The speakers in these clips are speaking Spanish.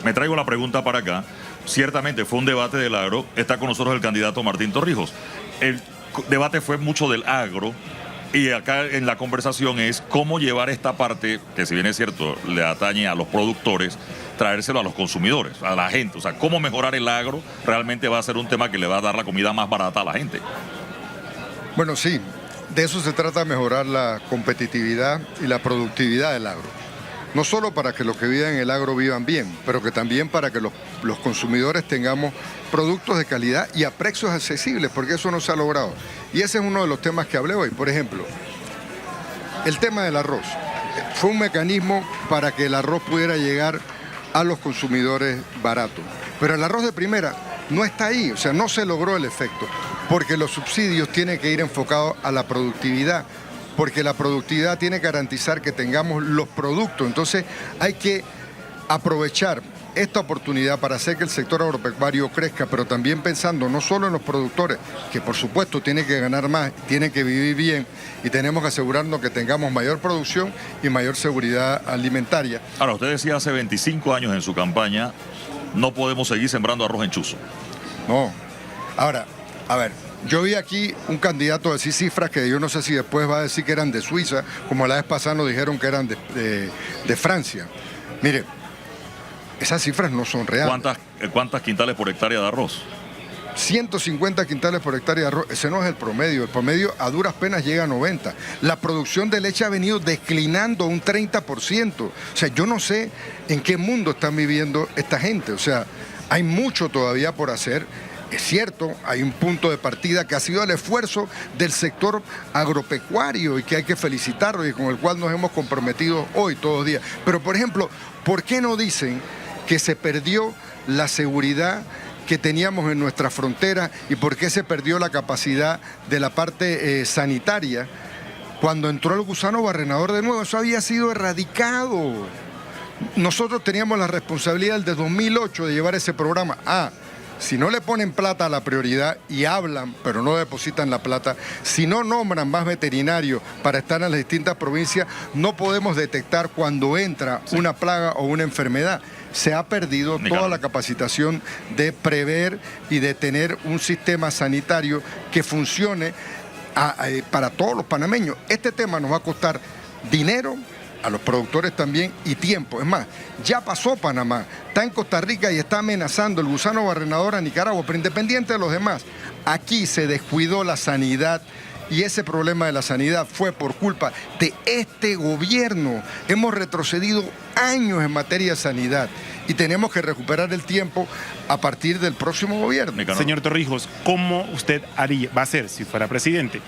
me traigo la pregunta para acá. Ciertamente fue un debate del agro. Está con nosotros el candidato Martín Torrijos. El debate fue mucho del agro. Y acá en la conversación es cómo llevar esta parte, que si bien es cierto, le atañe a los productores, traérselo a los consumidores, a la gente. O sea, cómo mejorar el agro realmente va a ser un tema que le va a dar la comida más barata a la gente. Bueno, sí, de eso se trata, mejorar la competitividad y la productividad del agro. No solo para que los que vivan en el agro vivan bien, pero que también para que los consumidores tengamos productos de calidad y a precios accesibles, porque eso no se ha logrado. Y ese es uno de los temas que hablé hoy. Por ejemplo, el tema del arroz. Fue un mecanismo para que el arroz pudiera llegar a los consumidores baratos. Pero el arroz de primera no está ahí, o sea, no se logró el efecto, porque los subsidios tienen que ir enfocados a la productividad, porque la productividad tiene que garantizar que tengamos los productos. Entonces hay que aprovechar esta oportunidad para hacer que el sector agropecuario crezca, pero también pensando no solo en los productores, que por supuesto tienen que ganar más, tienen que vivir bien y tenemos que asegurarnos que tengamos mayor producción y mayor seguridad alimentaria. Ahora, usted decía hace 25 años en su campaña, no podemos seguir sembrando arroz en chuzo. No. Ahora, a ver, yo vi aquí un candidato a decir cifras que yo no sé si después va a decir que eran de Suiza, como la vez pasada nos dijeron que eran de Francia. Mire, esas cifras no son reales. ¿Cuántas quintales por hectárea de arroz? 150 quintales por hectárea de arroz, ese no es el promedio a duras penas llega a 90. La producción de leche ha venido declinando un 30%. O sea, yo no sé en qué mundo están viviendo esta gente, o sea, hay mucho todavía por hacer. Es cierto, hay un punto de partida que ha sido el esfuerzo del sector agropecuario y que hay que felicitarlo y con el cual nos hemos comprometido hoy, todos los días. Pero, por ejemplo, ¿por qué no dicen que se perdió la seguridad que teníamos en nuestra frontera y por qué se perdió la capacidad de la parte sanitaria cuando entró el gusano barrenador de nuevo? Eso había sido erradicado. Nosotros teníamos la responsabilidad desde 2008 de llevar ese programa. Si no le ponen plata a la prioridad y hablan, pero no depositan la plata, si no nombran más veterinarios para estar en las distintas provincias, no podemos detectar cuando entra una plaga o una enfermedad. Se ha perdido toda la capacitación de prever y de tener un sistema sanitario que funcione para todos los panameños. Este tema nos va a costar dinero, a los productores también, y tiempo. Es más, ya pasó Panamá, está en Costa Rica y está amenazando el gusano barrenador a Nicaragua, pero independiente de los demás, aquí se descuidó la sanidad y ese problema de la sanidad fue por culpa de este gobierno. Hemos retrocedido años en materia de sanidad y tenemos que recuperar el tiempo a partir del próximo gobierno. Señor Torrijos, ¿cómo usted va a hacer, si fuera presidente,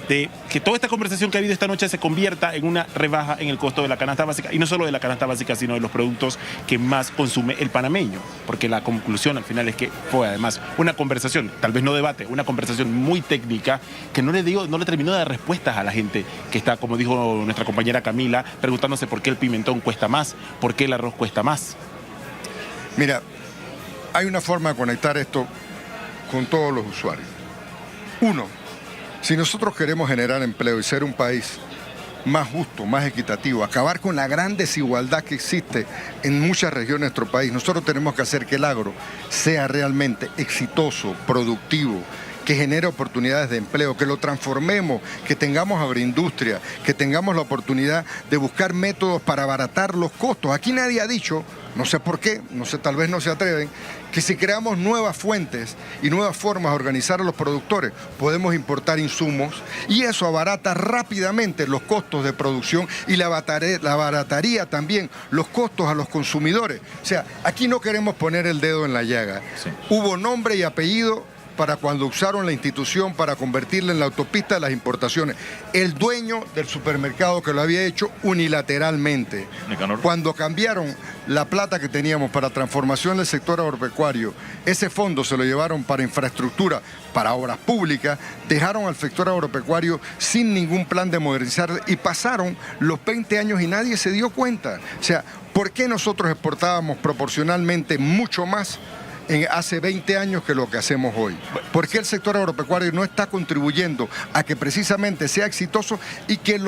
de que toda esta conversación que ha habido esta noche se convierta en una rebaja en el costo de la canasta básica? Y no solo de la canasta básica, sino de los productos que más consume el panameño. Porque la conclusión al final es que fue además una conversación, tal vez no debate, una conversación muy técnica que no le terminó de dar respuestas a la gente que está, como dijo nuestra compañera Camila, preguntándose por qué el pimentón cuesta más, por qué el arroz cuesta más. Mira, hay una forma de conectar esto con todos los usuarios. Uno, si nosotros queremos generar empleo y ser un país más justo, más equitativo, acabar con la gran desigualdad que existe en muchas regiones de nuestro país, nosotros tenemos que hacer que el agro sea realmente exitoso, productivo, que genere oportunidades de empleo, que lo transformemos, que tengamos agroindustria, que tengamos la oportunidad de buscar métodos para abaratar los costos. Aquí nadie ha dicho, no sé por qué, no sé, tal vez no se atreven, que si creamos nuevas fuentes y nuevas formas de organizar a los productores, podemos importar insumos y eso abarata rápidamente los costos de producción y la abarataría también los costos a los consumidores. O sea, aquí no queremos poner el dedo en la llaga. Sí. Hubo nombre y apellido para cuando usaron la institución para convertirla en la autopista de las importaciones. El dueño del supermercado que lo había hecho unilateralmente. Cuando cambiaron la plata que teníamos para transformación del sector agropecuario, ese fondo se lo llevaron para infraestructura, para obras públicas, dejaron al sector agropecuario sin ningún plan de modernizar y pasaron los 20 años y nadie se dio cuenta. O sea, ¿por qué nosotros exportábamos proporcionalmente mucho más hace 20 años que lo que hacemos hoy? ¿Por qué el sector agropecuario no está contribuyendo a que precisamente sea exitoso y que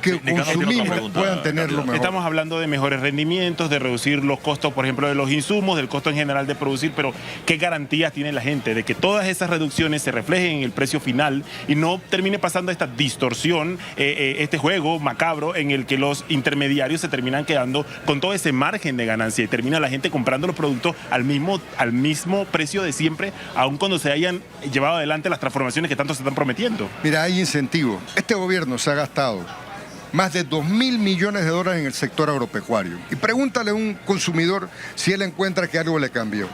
que Sí, Nicanor tiene otra consumimos pregunta, puedan tenerlo candidato. mejor. Estamos hablando de mejores rendimientos, de reducir los costos, por ejemplo, de los insumos, del costo en general de producir, pero ¿qué garantías tiene la gente de que todas esas reducciones se reflejen en el precio final y no termine pasando esta distorsión, este juego macabro en el que los intermediarios se terminan quedando con todo ese margen de ganancia y termina la gente comprando los productos al mismo precio de siempre, aun cuando se hayan llevado adelante las transformaciones que tanto se están prometiendo? Mira, hay incentivos. Este gobierno se ha gastado más de 2.000 millones de dólares en el sector agropecuario. Y pregúntale a un consumidor si él encuentra que algo le cambió.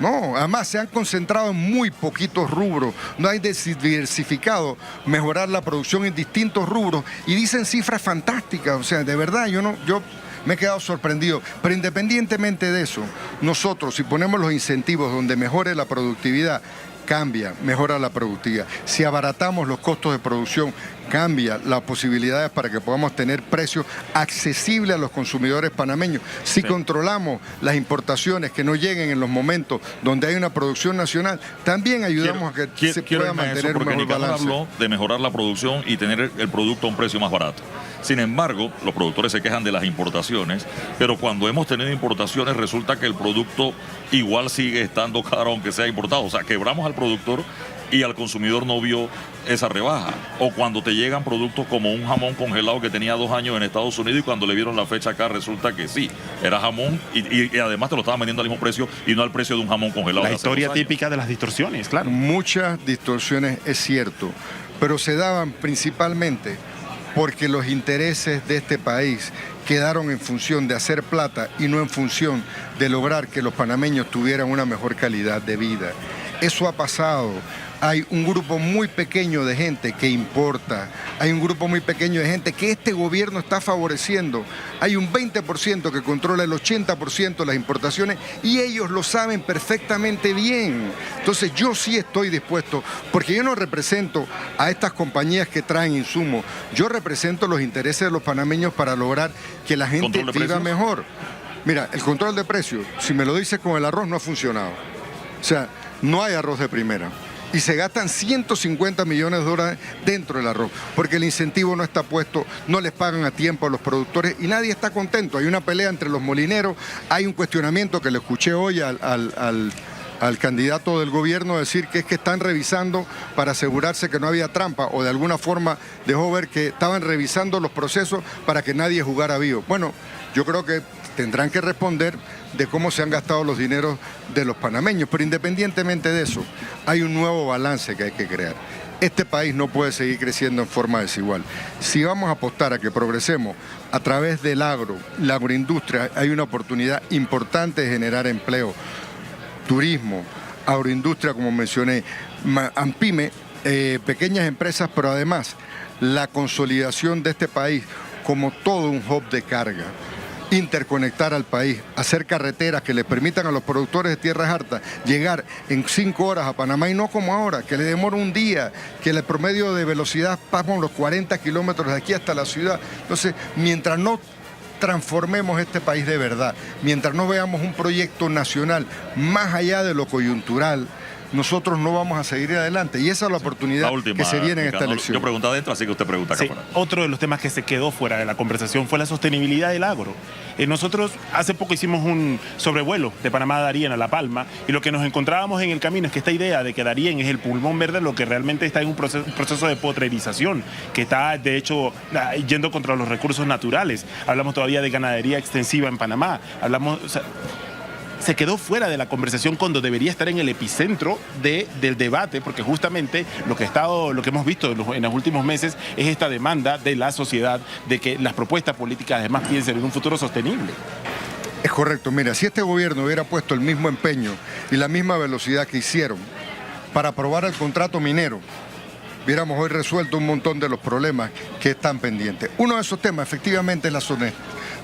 No, además se han concentrado en muy poquitos rubros, no hay diversificado mejorar la producción en distintos rubros y dicen cifras fantásticas, o sea, de verdad, yo me he quedado sorprendido. Pero independientemente de eso, nosotros si ponemos los incentivos donde mejore la productividad, cambia, mejora la productividad. Si abaratamos los costos de producción, cambia las posibilidades para que podamos tener precios accesibles a los consumidores panameños. Si controlamos las importaciones que no lleguen en los momentos donde hay una producción nacional, también ayudamos a que se pueda mantener un mejor balance. Habló de mejorar la producción y tener el producto a un precio más barato. Sin embargo, los productores se quejan de las importaciones, pero cuando hemos tenido importaciones resulta que el producto igual sigue estando caro aunque sea importado. O sea, quebramos al productor y al consumidor no vio esa rebaja. O cuando te llegan productos como un jamón congelado que tenía 2 años en Estados Unidos y cuando le vieron la fecha acá resulta que sí, era jamón y además te lo estaban vendiendo al mismo precio y no al precio de un jamón congelado. La historia típica de las distorsiones, claro. Muchas distorsiones, es cierto, pero se daban principalmente porque los intereses de este país quedaron en función de hacer plata y no en función de lograr que los panameños tuvieran una mejor calidad de vida. Eso ha pasado. Hay un grupo muy pequeño de gente que importa, hay un grupo muy pequeño de gente que este gobierno está favoreciendo. Hay un 20% que controla el 80% de las importaciones y ellos lo saben perfectamente bien. Entonces yo sí estoy dispuesto, porque yo no represento a estas compañías que traen insumos, yo represento los intereses de los panameños para lograr que la gente viva mejor. Mira, el control de precios, si me lo dices con el arroz, no ha funcionado. O sea, no hay arroz de primera. Y se gastan 150 millones de dólares dentro del arroz, porque el incentivo no está puesto, no les pagan a tiempo a los productores y nadie está contento. Hay una pelea entre los molineros, hay un cuestionamiento que le escuché hoy al candidato del gobierno decir que es que están revisando para asegurarse que no había trampa o de alguna forma dejó ver que estaban revisando los procesos para que nadie jugara vivo. Bueno, yo creo que tendrán que responder de cómo se han gastado los dineros de los panameños, pero independientemente de eso, hay un nuevo balance que hay que crear. Este país no puede seguir creciendo en forma desigual. Si vamos a apostar a que progresemos a través del agro, la agroindustria, hay una oportunidad importante de generar empleo, turismo, agroindustria, como mencioné, AMPYME, pequeñas empresas, pero además la consolidación de este país como todo un hub de carga. Interconectar al país, hacer carreteras que le permitan a los productores de tierras hartas llegar en 5 horas a Panamá y no como ahora, que le demora un día, que el promedio de velocidad pasa los 40 kilómetros de aquí hasta la ciudad. Entonces, mientras no transformemos este país de verdad, mientras no veamos un proyecto nacional más allá de lo coyuntural, nosotros no vamos a seguir adelante. Y esa es la oportunidad que se viene en esta elección. Yo pregunto adentro, así que usted pregunta acá afuera. Otro de los temas que se quedó fuera de la conversación fue la sostenibilidad del agro. Nosotros hace poco hicimos un sobrevuelo de Panamá a Darién, a La Palma, y lo que nos encontrábamos en el camino es que esta idea de que Darién es el pulmón verde, lo que realmente está en un proceso de potrerización, que está de hecho yendo contra los recursos naturales. Hablamos todavía de ganadería extensiva en Panamá, se quedó fuera de la conversación cuando debería estar en el epicentro del debate, porque justamente lo que hemos visto en los últimos meses es esta demanda de la sociedad de que las propuestas políticas además piensen en un futuro sostenible. Es correcto. Mira, si este gobierno hubiera puesto el mismo empeño y la misma velocidad que hicieron para aprobar el contrato minero, hubiéramos hoy resuelto un montón de los problemas que están pendientes. Uno de esos temas efectivamente es la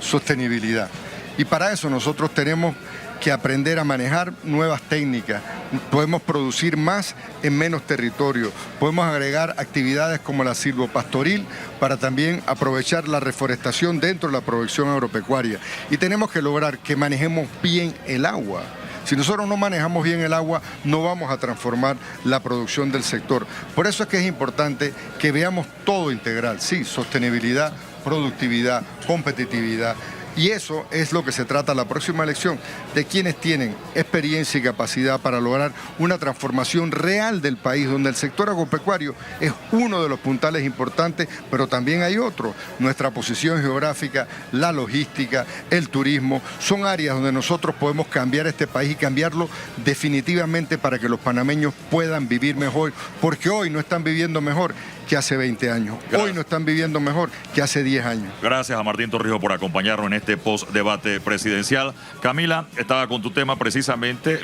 sostenibilidad. Y para eso nosotros tenemos que aprender a manejar nuevas técnicas. Podemos producir más en menos territorio. Podemos agregar actividades como la silvopastoril para también aprovechar la reforestación dentro de la producción agropecuaria. Y tenemos que lograr que manejemos bien el agua. Si nosotros no manejamos bien el agua, no vamos a transformar la producción del sector. Por eso es que es importante que veamos todo integral, sí, sostenibilidad, productividad, competitividad. Y eso es lo que se trata la próxima elección, de quienes tienen experiencia y capacidad para lograr una transformación real del país, donde el sector agropecuario es uno de los puntales importantes, pero también hay otros. Nuestra posición geográfica, la logística, el turismo, son áreas donde nosotros podemos cambiar este país y cambiarlo definitivamente para que los panameños puedan vivir mejor, porque hoy no están viviendo mejor que hace 20 años. Gracias. Hoy no están viviendo mejor que hace 10 años. Gracias a Martín Torrijos por acompañarnos en este post-debate presidencial. Camila, estaba con tu tema precisamente.